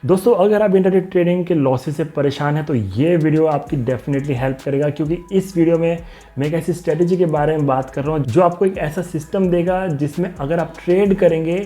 दोस्तों अगर आप इंटरनेट ट्रेडिंग के लॉसेस से परेशान हैं तो ये वीडियो आपकी डेफिनेटली हेल्प करेगा, क्योंकि इस वीडियो में मैं एक ऐसी स्ट्रेटेजी के बारे में बात कर रहा हूँ जो आपको एक ऐसा सिस्टम देगा जिसमें अगर आप ट्रेड करेंगे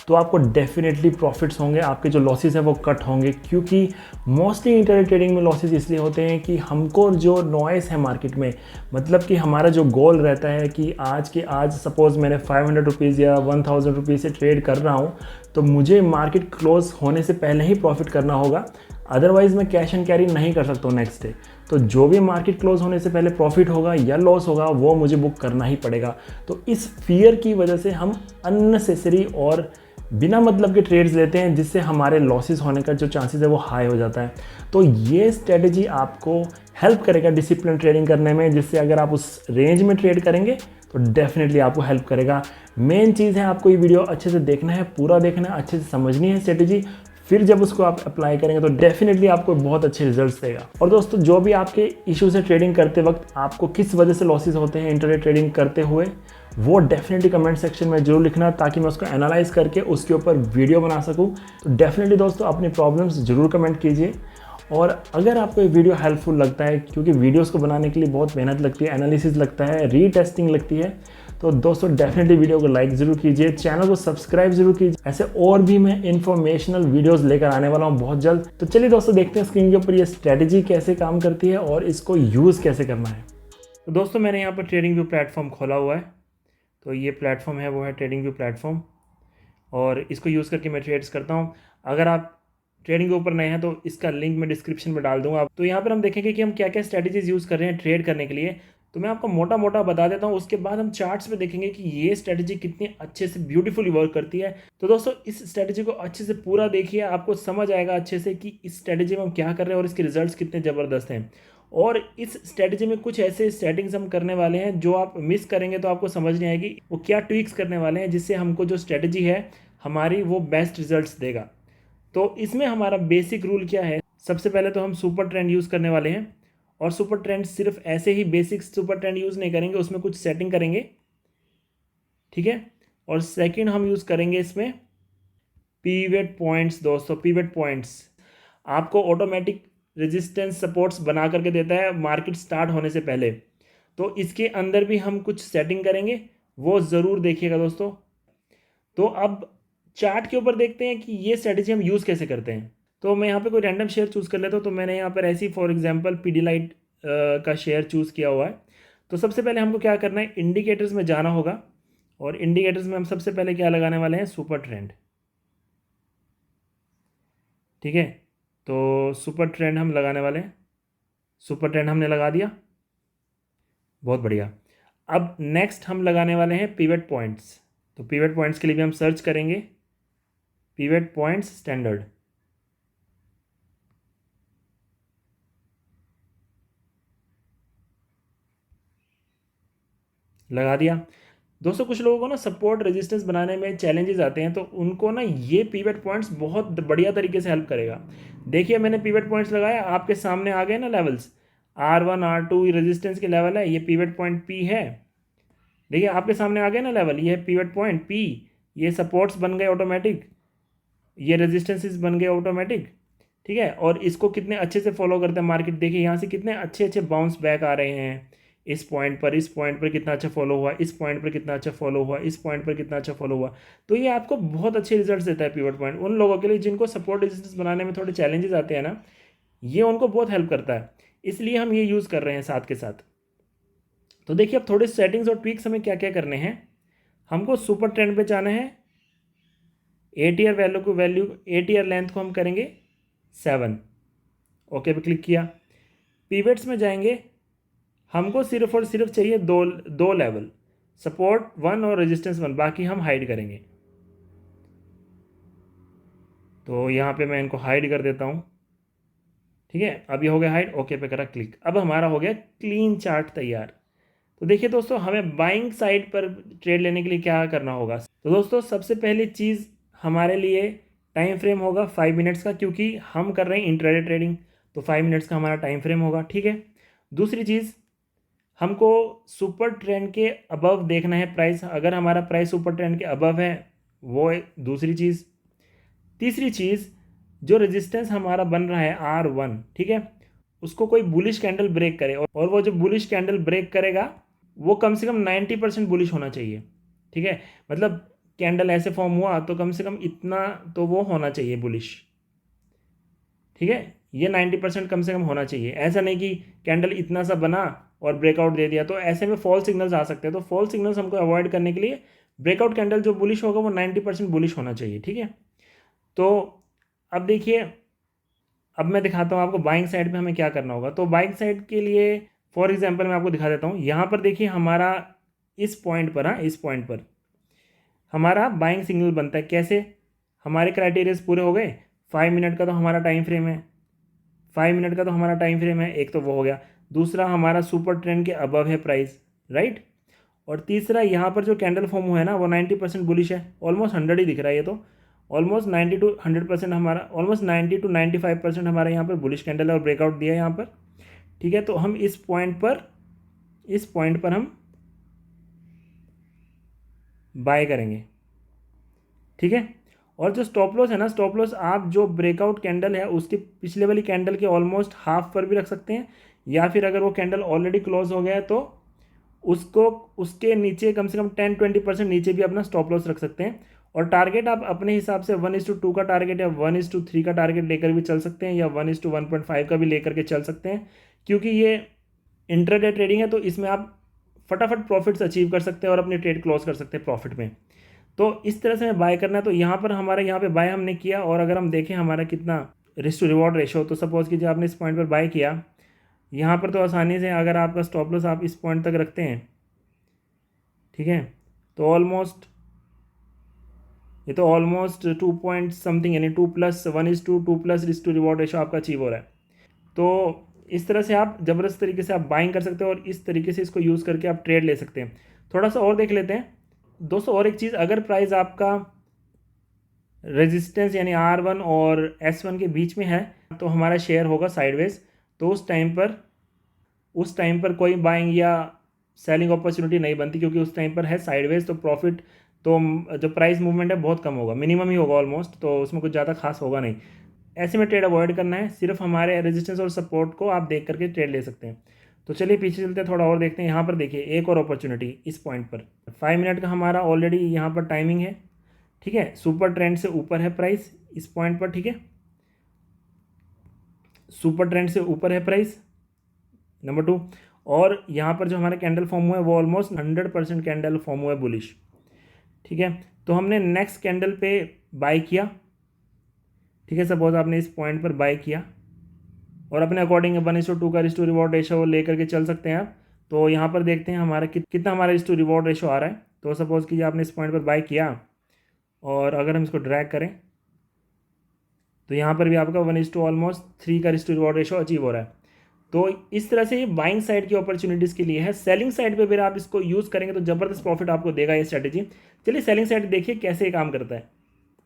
तो आपको डेफिनेटली प्रॉफिट्स होंगे, आपके जो लॉसेस हैं वो कट होंगे। क्योंकि मोस्टली इंटरनेट ट्रेडिंग में लॉसेस इसलिए होते हैं कि हमको जो नॉइस है मार्केट में, मतलब कि हमारा जो गोल रहता है कि आज के आज सपोज़ मैंने 500 रुपीज़ या 1000 रुपीज़ से ट्रेड कर रहा हूँ तो मुझे मार्केट क्लोज होने से पहले ही प्रॉफिट करना होगा, अदरवाइज़ मैं कैश एंड कैरी नहीं कर सकता हूँ नेक्स्ट डे। तो जो भी मार्केट क्लोज होने से पहले प्रॉफिट होगा या लॉस होगा वो मुझे बुक करना ही पड़ेगा। तो इस फियर की वजह से हम अननेसेसरी और बिना मतलब के ट्रेड्स लेते हैं, जिससे हमारे लॉसेस होने का जो चांसेस है वो हाई हो जाता है। तो ये स्ट्रेटजी आपको हेल्प करेगा डिसिप्लिन ट्रेडिंग करने में, जिससे अगर आप उस रेंज में ट्रेड करेंगे तो डेफिनेटली आपको हेल्प करेगा। मेन चीज़ है आपको ये वीडियो अच्छे से देखना है, पूरा देखना है, अच्छे से समझनी है स्ट्रेटजी, फिर जब उसको आप अप्लाई करेंगे तो डेफिनेटली आपको बहुत अच्छे रिजल्ट्स देगा। और दोस्तों जो भी आपके इश्यूज है ट्रेडिंग करते वक्त, आपको किस वजह से लॉसेस होते हैं इंटरनेट ट्रेडिंग करते हुए, वो डेफिनेटली कमेंट सेक्शन में जरूर लिखना, ताकि मैं उसको एनालाइज करके उसके ऊपर वीडियो बना सकूं। तो डेफिनेटली दोस्तों अपनी प्रॉब्लम्स जरूर कमेंट कीजिए। और अगर आपको ये वीडियो हेल्पफुल लगता है, क्योंकि वीडियोस को बनाने के लिए बहुत मेहनत लगती है, एनालिसिस लगता है, रीटेस्टिंग लगती है, तो दोस्तों डेफिनेटली वीडियो को लाइक ज़रूर कीजिए, चैनल को सब्सक्राइब जरूर कीजिए। ऐसे और भी मैं इन्फॉर्मेशनल वीडियोस लेकर आने वाला हूँ बहुत जल्द। तो चलिए दोस्तों देखते हैं स्क्रीन के ऊपर ये स्ट्रेटजी कैसे काम करती है और इसको यूज़ कैसे करना है। तो दोस्तों मैंने यहाँ पर ट्रेडिंग व्यू प्लेटफॉर्म खोला हुआ है। तो ये प्लेटफॉर्म है वो है ट्रेडिंग व्यू प्लेटफॉर्म, और इसको यूज़ करके मैं ट्रेड्स करता हूँ। अगर आप ट्रेडिंग के ऊपर नए हैं तो इसका लिंक मैं डिस्क्रिप्शन में डाल दूंगा। तो यहाँ पर हम देखेंगे कि हम क्या क्या स्ट्रैटेजीज यूज़ कर रहे हैं ट्रेड करने के लिए। तो मैं आपको मोटा मोटा बता देता हूँ, उसके बाद हम चार्ट्स में देखेंगे कि ये स्ट्रैटेजी कितनी अच्छे से ब्यूटीफुली वर्क करती है। तो दोस्तों इस स्ट्रैटेजी को अच्छे से पूरा देखिए, आपको समझ आएगा अच्छे से कि इस स्ट्रैटेजी में हम क्या कर रहे हैं और इसके रिजल्ट्स कितने ज़बरदस्त हैं। और इस स्ट्रैटेजी में कुछ ऐसे सेटिंग्स हम करने वाले हैं जो आप मिस करेंगे तो आपको समझ नहीं आएगी वो क्या ट्विक्स करने वाले हैं, जिससे हमको जो स्ट्रैटेजी है हमारी वो बेस्ट रिजल्ट्स देगा। तो इसमें हमारा बेसिक रूल क्या है, सबसे पहले तो हम सुपर ट्रेंड यूज़ करने वाले हैं। और सुपर ट्रेंड सिर्फ ऐसे ही बेसिक सुपर ट्रेंड यूज़ नहीं करेंगे, उसमें कुछ सेटिंग करेंगे, ठीक है। और सेकंड हम यूज़ करेंगे इसमें पीवेट पॉइंट्स। दोस्तों पीवेट पॉइंट्स आपको ऑटोमेटिक रेजिस्टेंस सपोर्ट्स बना करके देता है मार्केट स्टार्ट होने से पहले। तो इसके अंदर भी हम कुछ सेटिंग करेंगे, वो ज़रूर देखिएगा दोस्तों। तो अब चार्ट के ऊपर देखते हैं कि ये स्ट्रेटेजी हम यूज़ कैसे करते हैं। तो मैं यहाँ पे कोई रैंडम शेयर चूज़ कर लेता हूँ। तो मैंने यहाँ पर ऐसी फॉर एग्जांपल पीडीलाइट का शेयर चूज़ किया हुआ है। तो सबसे पहले हमको क्या करना है, इंडिकेटर्स में जाना होगा। और इंडिकेटर्स में हम सबसे पहले क्या लगाने वाले हैं, सुपर ट्रेंड, ठीक है। तो सुपर ट्रेंड हम लगाने वाले हैं, सुपर ट्रेंड हमने लगा दिया, बहुत बढ़िया। अब नेक्स्ट हम लगाने वाले हैं पिवट पॉइंट्स। तो पिवट पॉइंट्स के लिए भी हम सर्च करेंगे पिवट पॉइंट्स स्टैंडर्ड, लगा दिया। दोस्तों कुछ लोगों को ना सपोर्ट रेजिस्टेंस बनाने में चैलेंजेस आते हैं, तो उनको ना ये पिवट पॉइंट्स बहुत बढ़िया तरीके से हेल्प करेगा। देखिए मैंने पिवट पॉइंट्स लगाया, आपके सामने आ गए ना लेवल्स, R1 R2 रेजिस्टेंस के लेवल है, ये पिवट पॉइंट P है। देखिए आपके सामने आ गया ना लेवल, ये है पिवट पॉइंट P, ये सपोर्ट्स बन गए ऑटोमेटिक, ये रेजिस्टेंसेस बन गए ऑटोमेटिक, ठीक है। और इसको कितने अच्छे से फॉलो करते हैं मार्केट, देखिए यहाँ से कितने अच्छे अच्छे बाउंस बैक आ रहे हैं। इस पॉइंट पर, इस पॉइंट पर कितना अच्छा फॉलो हुआ, इस पॉइंट पर कितना अच्छा फॉलो हुआ, इस पॉइंट पर कितना अच्छा फॉलो हुआ। तो ये आपको बहुत अच्छे रिजल्ट देता है पिवट पॉइंट उन लोगों के लिए जिनको सपोर्ट रेजिस्टेंस बनाने में थोड़े चैलेंजेस आते हैं ना, ये उनको बहुत हेल्प करता है, इसलिए हम ये यूज़ कर रहे हैं साथ के साथ। तो देखिए अब थोड़े सेटिंग्स और ट्विक्स हमें क्या क्या करने हैं। हमको सुपर ट्रेंड पे जाना है, एटीआर लेंथ को हम करेंगे 7, ओके पे क्लिक किया। पीवेट्स में जाएंगे, हमको सिर्फ और सिर्फ चाहिए दो दो लेवल, सपोर्ट 1 और रेजिस्टेंस 1, बाकी हम हाइड करेंगे। तो यहाँ पे मैं इनको हाइड कर देता हूँ, ठीक है। अब ये हो गया हाइड, ओके पे करा क्लिक। अब हमारा हो गया क्लीन चार्ट तैयार। तो देखिए दोस्तों हमें बाइंग साइड पर ट्रेड लेने के लिए क्या करना होगा। तो दोस्तों सबसे पहली चीज़ हमारे लिए टाइम फ्रेम होगा 5 मिनट्स का, क्योंकि हम कर रहे हैं इंट्राडे ट्रेडिंग, तो 5 मिनट्स का हमारा टाइम फ्रेम होगा, ठीक है। दूसरी चीज़, हमको सुपर ट्रेंड के अबव देखना है प्राइस, अगर हमारा प्राइस सुपर ट्रेंड के अबव है वो एक दूसरी चीज़। तीसरी चीज़, जो रेजिस्टेंस हमारा बन रहा है R1, ठीक है, उसको कोई बुलिश कैंडल ब्रेक करे, और वो जो बुलिश कैंडल ब्रेक करेगा वो कम से कम 90% बुलिश होना चाहिए, ठीक है। मतलब कैंडल ऐसे फॉर्म हुआ तो कम से कम इतना तो वो होना चाहिए बुलिश, ठीक है। ये 90% कम से कम होना चाहिए। ऐसा नहीं कि कैंडल इतना सा बना और ब्रेकआउट दे दिया, तो ऐसे में फॉल सिग्नल्स आ सकते हैं। तो फॉल सिग्नल्स हमको अवॉइड करने के लिए ब्रेकआउट कैंडल जो बुलिश होगा वो 90% बुलिश होना चाहिए, ठीक है। तो अब देखिए, अब मैं दिखाता हूँ आपको बाइंग साइड पे हमें क्या करना होगा। तो बाइंग साइड के लिए फॉर एग्जांपल मैं आपको दिखा देता हूँ। यहाँ पर देखिए हमारा इस पॉइंट पर, हाँ, इस पॉइंट पर हमारा बाइंग सिग्नल बनता है। कैसे? हमारे क्राइटेरियाज पूरे हो गए। 5 मिनट का तो हमारा टाइम फ्रेम है, 5 मिनट का तो हमारा टाइम फ्रेम है, एक तो वो हो गया। दूसरा हमारा सुपर ट्रेंड के अबव है प्राइस, राइट। और तीसरा यहाँ पर जो कैंडल फॉर्म हुआ है ना वो 90% बुलिश है, ऑलमोस्ट 100 ही दिख रहा है ये तो। ऑलमोस्ट 90 to 100% हमारा, ऑलमोस्ट 90 to 95% हमारा यहाँ पर बुलिश कैंडल है और ब्रेकआउट दिया है यहाँ पर, ठीक है। तो हम इस पॉइंट पर हम बाय करेंगे, ठीक है। और जो स्टॉप लॉस है ना, स्टॉप लॉस आप जो ब्रेकआउट कैंडल है उसके पिछले वाली कैंडल के ऑलमोस्ट हाफ पर भी रख सकते हैं, या फिर अगर वो कैंडल ऑलरेडी क्लोज हो गया है तो उसको, उसके नीचे कम से कम 10-20% नीचे भी अपना स्टॉप लॉस रख सकते हैं। और टारगेट आप अपने हिसाब से 1:2 का टारगेट या 1:3 का टारगेट लेकर भी चल सकते हैं, या 1:1.5 का भी लेकर के चल सकते हैं, क्योंकि ये इंट्राडे ट्रेडिंग है तो इसमें आप फटाफट प्रॉफिट्स अचीव कर सकते हैं और अपनी ट्रेड क्लोज कर सकते हैं प्रॉफिट में। तो इस तरह से हमें बाय करना है। तो यहाँ पर हमारे यहाँ पे बाय हमने किया, और अगर हम देखें हमारा कितना रिस्क टू रिवॉर्ड रेशो, तो सपोज कीजिए आपने इस पॉइंट पर बाय किया, यहाँ पर तो आसानी से अगर आपका स्टॉप लॉस आप इस पॉइंट तक रखते हैं, ठीक है, तो ऑलमोस्ट ये तो ऑलमोस्ट 2 पॉइंट समथिंग, यानी 2+1:2 रिस्क टू रिवॉर्ड रेशो आपका अचीव हो रहा है। तो इस तरह से आप ज़बरदस्त तरीके से आप बाइंग कर सकते हो, और इस तरीके से इसको यूज़ करके आप ट्रेड ले सकते हैं। थोड़ा सा और देख लेते हैं दोस्तों। और एक चीज़, अगर प्राइस आपका रेजिस्टेंस यानी R1 और S1 के बीच में है तो हमारा शेयर होगा साइडवेज। तो उस टाइम पर कोई बाइंग या सेलिंग अपॉर्चुनिटी नहीं बनती, क्योंकि उस टाइम पर है साइडवेज। तो प्रॉफिट तो जो प्राइस मूवमेंट है बहुत कम होगा, मिनिमम ही होगा ऑलमोस्ट, तो उसमें कुछ ज़्यादा खास होगा नहीं। ऐसे में ट्रेड अवॉइड करना है, सिर्फ हमारे रेजिस्टेंस और सपोर्ट को आप देख करके ट्रेड ले सकते हैं। तो चलिए पीछे चलते हैं, थोड़ा और देखते हैं। यहाँ पर देखिए एक और अपॉर्चुनिटी इस पॉइंट पर, 5 मिनट का हमारा ऑलरेडी यहाँ पर टाइमिंग है, ठीक है। सुपर ट्रेंड से ऊपर है प्राइस इस पॉइंट पर, ठीक है, सुपर ट्रेंड से ऊपर है प्राइस, नंबर 2। और यहाँ पर जो हमारा कैंडल फॉर्म हुआ है वो ऑलमोस्ट 100% कैंडल फॉर्म हुआ है बुलिश, ठीक है। तो हमने नेक्स्ट कैंडल पे बाय किया, ठीक है। सपोज आपने इस पॉइंट पर बाय किया, और अपने अकॉर्डिंग 1:2 का रिस्क टू रिवॉर्ड रेशो लेकर के चल सकते हैं आप। तो यहाँ पर देखते हैं हमारा कितना हमारा रिस्क टू रिवॉर्ड रेशो आ रहा है। तो सपोज कीजिए आपने इस पॉइंट पर बाय किया, और अगर हम इसको ड्रैग करें तो यहाँ पर भी आपका 1:3 का risk to reward ratio achieve हो रहा है। तो इस तरह से ये बाइंग साइड की अपॉर्चुनिटीज़ के लिए है। सेलिंग साइड पे भी आप इसको यूज़ करेंगे तो ज़बरदस्त प्रॉफिट आपको देगा ये स्ट्रैटेजी। चलिए सेलिंग साइड देखिए कैसे ये काम करता है।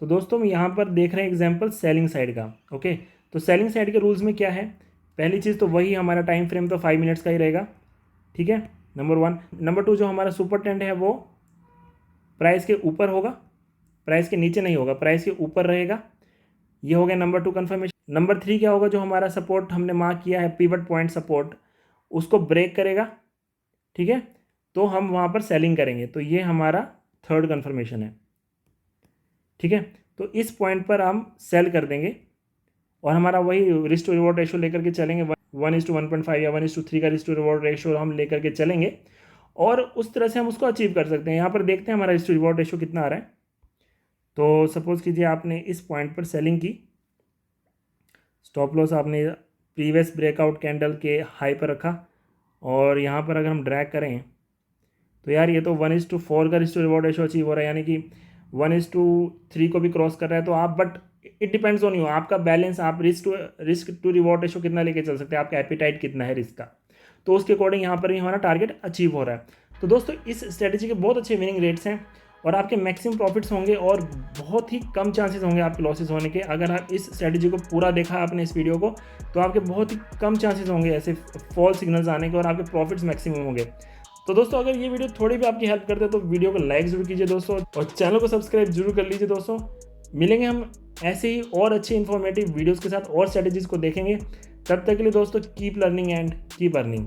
तो दोस्तों हम यहाँ पर देख रहे हैं एग्जांपल सेलिंग साइड का, ओके। तो सेलिंग साइड के रूल्स में क्या है, पहली चीज़ तो वही, हमारा टाइम फ्रेम तो 5 मिनट्स का ही रहेगा, ठीक है, नंबर 1। नंबर 2, जो हमारा सुपर ट्रेंड है वो प्राइस के ऊपर होगा, प्राइस के नीचे नहीं होगा, प्राइस के ऊपर रहेगा। ये हो गया नंबर 2 कन्फर्मेशन। नंबर 3 क्या होगा, जो हमारा सपोर्ट हमने मार्क किया है, पिवट पॉइंट सपोर्ट, उसको ब्रेक करेगा, ठीक है, तो हम वहाँ पर सेलिंग करेंगे। तो ये हमारा थर्ड कन्फर्मेशन है, ठीक है। तो इस पॉइंट पर हम सेल कर देंगे, और हमारा वही रिस्क टू रिवॉर्ड रेशो लेकर के चलेंगे, 1:1.5 या 1:3 का रिस्क टू रिवॉर्ड रेशो हम लेकर के चलेंगे, और उस तरह से हम उसको अचीव कर सकते हैं। यहाँ पर देखते हैं हमारा रिस्क टू रिवॉर्ड रेशो कितना आ रहा है। तो सपोज कीजिए आपने इस पॉइंट पर सेलिंग की, स्टॉप लॉस आपने प्रीवियस ब्रेकआउट कैंडल के हाई पर रखा, और यहाँ पर अगर हम ड्रैग करें तो यार ये तो 1:4 का risk to reward ratio achieve हो रहा है, यानी कि 1:3 को भी क्रॉस कर रहा है। तो आप, but it depends on you, आपका बैलेंस, आप रिस्क टू रिवॉर्ड रेशो कितना लेके चल सकते हैं, आपका एपिटाइट कितना है रिस्क का, तो उसके अकॉर्डिंग यहाँ पर भी हमारा टारगेट अचीव हो रहा है। तो दोस्तों इस स्ट्रेटेजी के बहुत अच्छे विनिंग रेट्स हैं, और आपके मैक्सिमम प्रॉफिट्स होंगे, और बहुत ही कम चांसेस होंगे आपके लॉसेस होने के। अगर आप इस स्ट्रेटेजी को पूरा देखा आपने इस वीडियो को, तो आपके बहुत ही कम चांसेस होंगे ऐसे फॉल सिग्नल्स आने के, और आपके प्रॉफिट्स मैक्सिमम होंगे। तो दोस्तों अगर ये वीडियो थोड़ी भी आपकी हेल्प करते हैं तो वीडियो को लाइक जरूर कीजिए दोस्तों, और चैनल को सब्सक्राइब जरूर कर लीजिए दोस्तों। मिलेंगे हम ऐसे ही और अच्छे इन्फॉर्मेटिव वीडियोज़ के साथ और स्ट्रेटेजीज़ को देखेंगे। तब तक के लिए दोस्तों keep learning and keep earning.